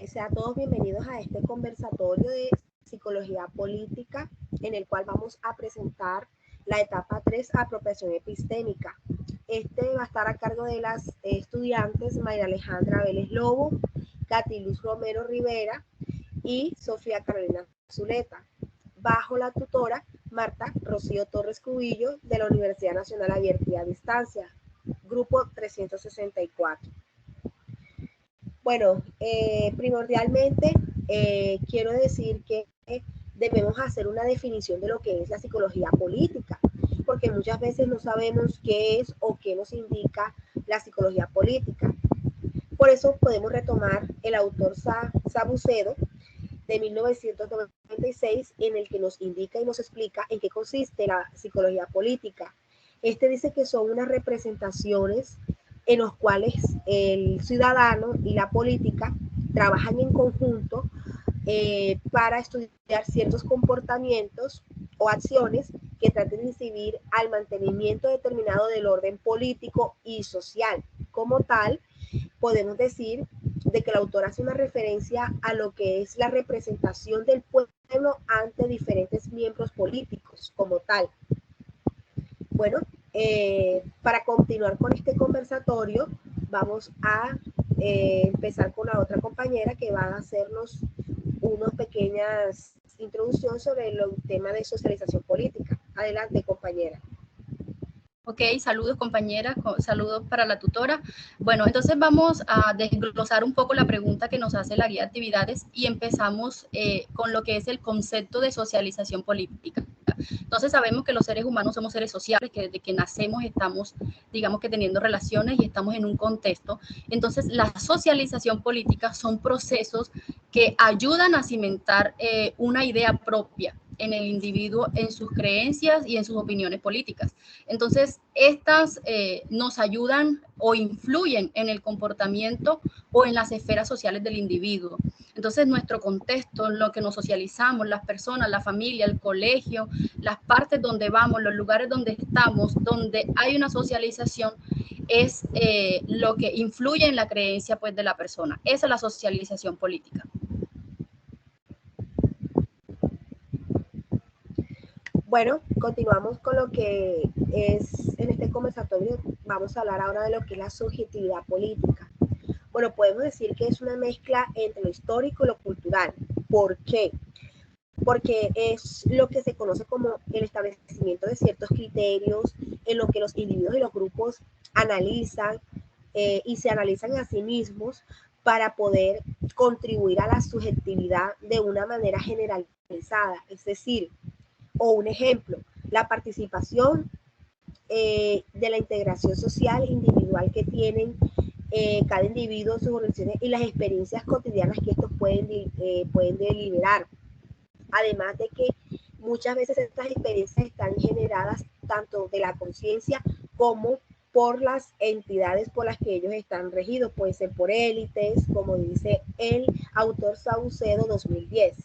Sean todos bienvenidos a este conversatorio de psicología política en el cual vamos a presentar la etapa 3, apropiación epistémica. Este va a estar a cargo de las estudiantes Mayra Alejandra Vélez Lobo, Katy Luz Romero Rivera y Sofía Carolina Zuleta, bajo la tutora Marta Rocío Torres Cubillo de la Universidad Nacional Abierta y a Distancia, grupo 364. Bueno, primordialmente quiero decir que debemos hacer una definición de lo que es la psicología política, porque muchas veces no sabemos qué es o qué nos indica la psicología política. Por eso podemos retomar el autor Sabucedo de 1996, en el que nos indica y nos explica en qué consiste la psicología política. Este dice que son unas representaciones en los cuales el ciudadano y la política trabajan en conjunto para estudiar ciertos comportamientos o acciones que traten de incidir al mantenimiento determinado del orden político y social. Como tal, podemos decir de que el autor hace una referencia a lo que es la representación del pueblo ante diferentes miembros políticos como tal. Bueno, para continuar con este conversatorio, vamos a empezar con la otra compañera que va a hacernos unas pequeñas introducciones sobre el tema de socialización política. Adelante, compañera. Ok, saludos compañeras, saludos para la tutora. Bueno, entonces vamos a desglosar un poco la pregunta que nos hace la guía de actividades y empezamos con lo que es el concepto de socialización política. Entonces sabemos que los seres humanos somos seres sociales, que desde que nacemos estamos, digamos que teniendo relaciones y estamos en un contexto. Entonces la socialización política son procesos que ayudan a cimentar una idea propia en el individuo, en sus creencias y en sus opiniones políticas. Entonces, estas nos ayudan o influyen en el comportamiento o en las esferas sociales del individuo. Entonces, nuestro contexto, lo que nos socializamos, las personas, la familia, el colegio, las partes donde vamos, los lugares donde estamos, donde hay una socialización, es lo que influye en la creencia pues, de la persona. Esa es la socialización política. Bueno, continuamos con lo que es en este conversatorio. Vamos a hablar ahora de lo que es la subjetividad política. Bueno, podemos decir que es una mezcla entre lo histórico y lo cultural. ¿Por qué? Porque es lo que se conoce como el establecimiento de ciertos criterios en lo que los individuos y los grupos analizan y se analizan a sí mismos para poder contribuir a la subjetividad de una manera generalizada. Es decir, o un ejemplo, la participación de la integración social individual que tienen cada individuo, sus organizaciones y las experiencias cotidianas que estos pueden deliberar. Además de que muchas veces estas experiencias están generadas tanto de la conciencia como por las entidades por las que ellos están regidos, puede ser por élites, como dice el autor Saucedo 2010.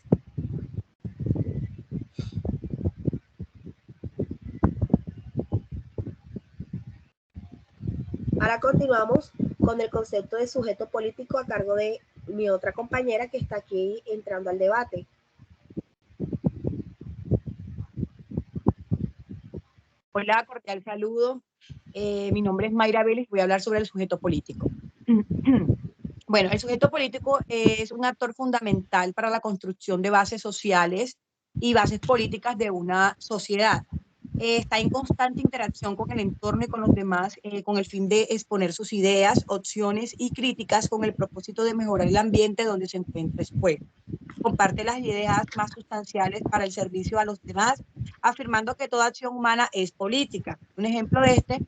Ahora continuamos con el concepto de sujeto político a cargo de mi otra compañera que está aquí entrando al debate. Hola, cordial saludo. Mi nombre es Mayra Vélez, voy a hablar sobre el sujeto político. Bueno, el sujeto político es un actor fundamental para la construcción de bases sociales y bases políticas de una sociedad. Está en constante interacción con el entorno y con los demás, con el fin de exponer sus ideas, opciones y críticas con el propósito de mejorar el ambiente donde se encuentra expuesto. Comparte las ideas más sustanciales para el servicio a los demás, afirmando que toda acción humana es política. Un ejemplo de este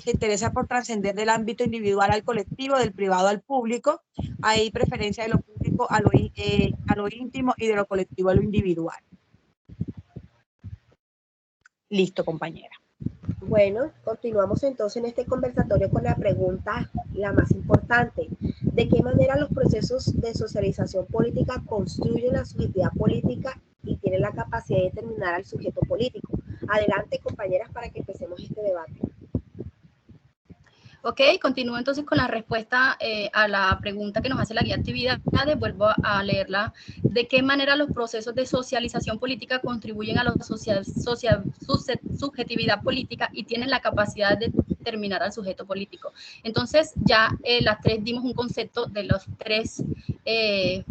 se interesa por trascender del ámbito individual al colectivo, del privado al público. Hay preferencia de lo público a lo íntimo y de lo colectivo a lo individual. Listo, compañera. Bueno, continuamos entonces en este conversatorio con la pregunta, la más importante. ¿De qué manera los procesos de socialización política construyen la subjetividad política y tienen la capacidad de determinar al sujeto político? Adelante, compañeras, para que empecemos este debate. Ok, continúo entonces con la respuesta a la pregunta que nos hace la guía de actividades. Vuelvo a leerla. ¿De qué manera los procesos de socialización política contribuyen a la subjetividad política y tienen la capacidad de determinar al sujeto político? Entonces, ya las tres dimos un concepto de las tres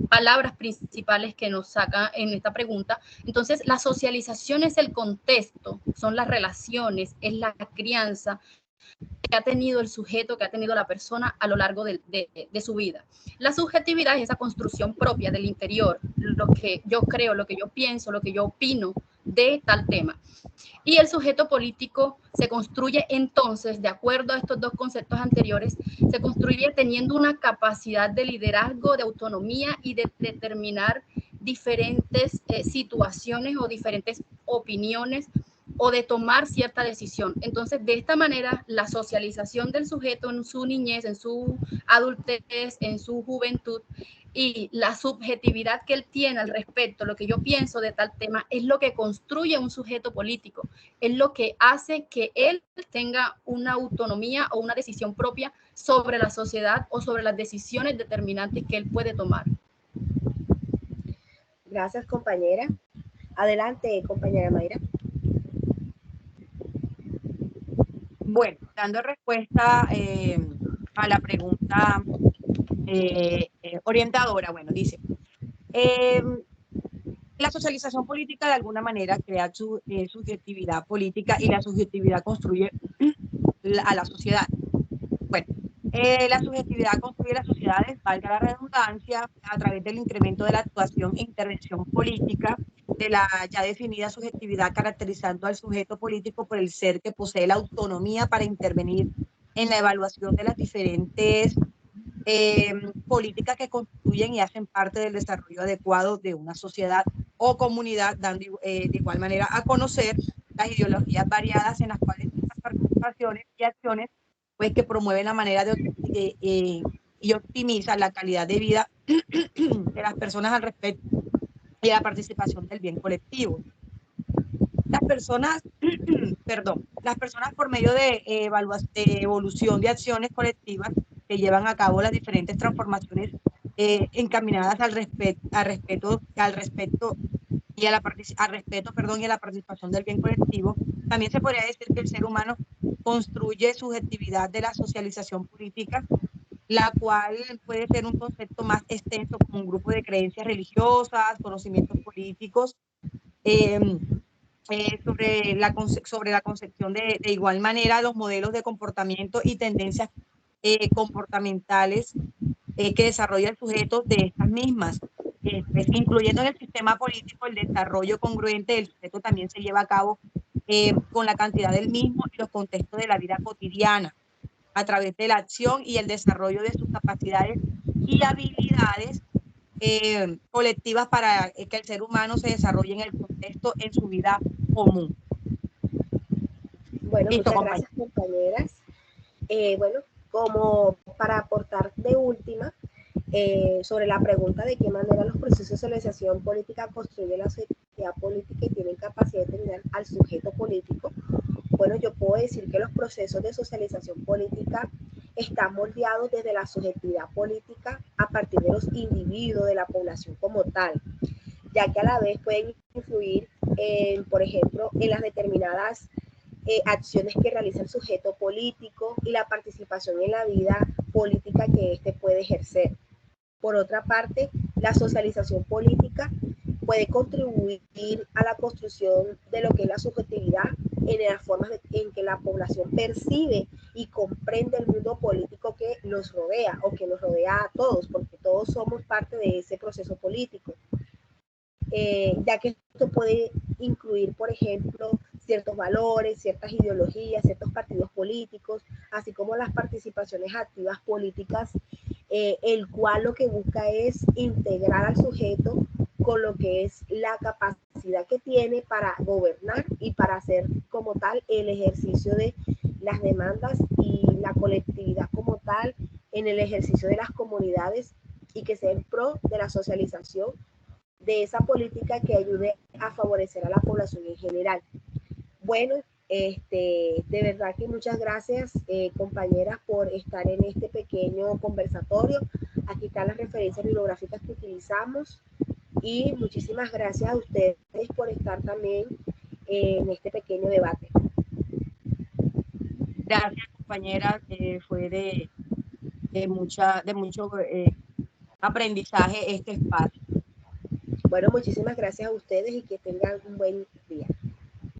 palabras principales que nos saca en esta pregunta. Entonces, la socialización es el contexto, son las relaciones, es la crianza que ha tenido el sujeto, que ha tenido la persona a lo largo de su vida. La subjetividad es esa construcción propia del interior, lo que yo creo, lo que yo pienso, lo que yo opino de tal tema. Y el sujeto político se construye entonces, de acuerdo a estos dos conceptos anteriores, se construye teniendo una capacidad de liderazgo, de autonomía y de determinar diferentes situaciones o diferentes opiniones o de tomar cierta decisión. Entonces, de esta manera, la socialización del sujeto en su niñez, en su adultez, en su juventud, y la subjetividad que él tiene al respecto, lo que yo pienso de tal tema, es lo que construye un sujeto político, es lo que hace que él tenga una autonomía o una decisión propia sobre la sociedad o sobre las decisiones determinantes que él puede tomar. Gracias, compañera. Adelante, compañera Mayra. Bueno, dando respuesta a la pregunta orientadora, bueno, dice, la socialización política de alguna manera crea su subjetividad política y la subjetividad construye a la sociedad. Bueno, la subjetividad construye las sociedades, valga la redundancia, a través del incremento de la actuación e intervención política de la ya definida subjetividad, caracterizando al sujeto político por el ser que posee la autonomía para intervenir en la evaluación de las diferentes políticas que constituyen y hacen parte del desarrollo adecuado de una sociedad o comunidad, dando de igual manera a conocer las ideologías variadas en las cuales estas participaciones y acciones pues que promueven la manera y optimizan la calidad de vida de las personas al respecto y la participación del bien colectivo. Las personas, perdón, las personas por medio de evolución de acciones colectivas que llevan a cabo las diferentes transformaciones encaminadas al respeto y a la participación del bien colectivo. También se podría decir que el ser humano construye subjetividad de la socialización política, la cual puede ser un concepto más extenso como un grupo de creencias religiosas, conocimientos políticos, sobre la concepción de igual manera los modelos de comportamiento y tendencias comportamentales que desarrolla el sujeto de estas mismas. Pues, incluyendo en el sistema político el desarrollo congruente del sujeto también se lleva a cabo con la cantidad del mismo y los contextos de la vida cotidiana, a través de la acción y el desarrollo de sus capacidades y habilidades colectivas para que el ser humano se desarrolle en el contexto, en su vida común. Bueno, Listo, muchas gracias, compañeras. Bueno, como para aportar de última, sobre la pregunta de qué manera los procesos de socialización política construyen la sociedad política y tienen capacidad de determinar al sujeto político. Bueno, yo puedo decir que los procesos de socialización política están moldeados desde la subjetividad política a partir de los individuos, de la población como tal, ya que a la vez pueden influir, por ejemplo, en las determinadas acciones que realiza el sujeto político y la participación en la vida política que éste puede ejercer. Por otra parte, la socialización política puede contribuir a la construcción de lo que es la subjetividad en las formas en que la población percibe y comprende el mundo político que nos rodea o que nos rodea a todos, porque todos somos parte de ese proceso político. Ya que esto puede incluir, por ejemplo, ciertos valores, ciertas ideologías, ciertos partidos políticos, así como las participaciones activas políticas, el cual lo que busca es integrar al sujeto con lo que es la capacidad que tiene para gobernar y para hacer como tal el ejercicio de las demandas y la colectividad como tal en el ejercicio de las comunidades y que sea en pro de la socialización de esa política que ayude a favorecer a la población en general. Bueno, De verdad que muchas gracias, compañeras, por estar en este pequeño conversatorio. Aquí están las referencias bibliográficas que utilizamos y muchísimas gracias a ustedes por estar también en este pequeño debate. Gracias, compañera, fue de mucho aprendizaje este espacio. Bueno, muchísimas gracias a ustedes y que tengan un buen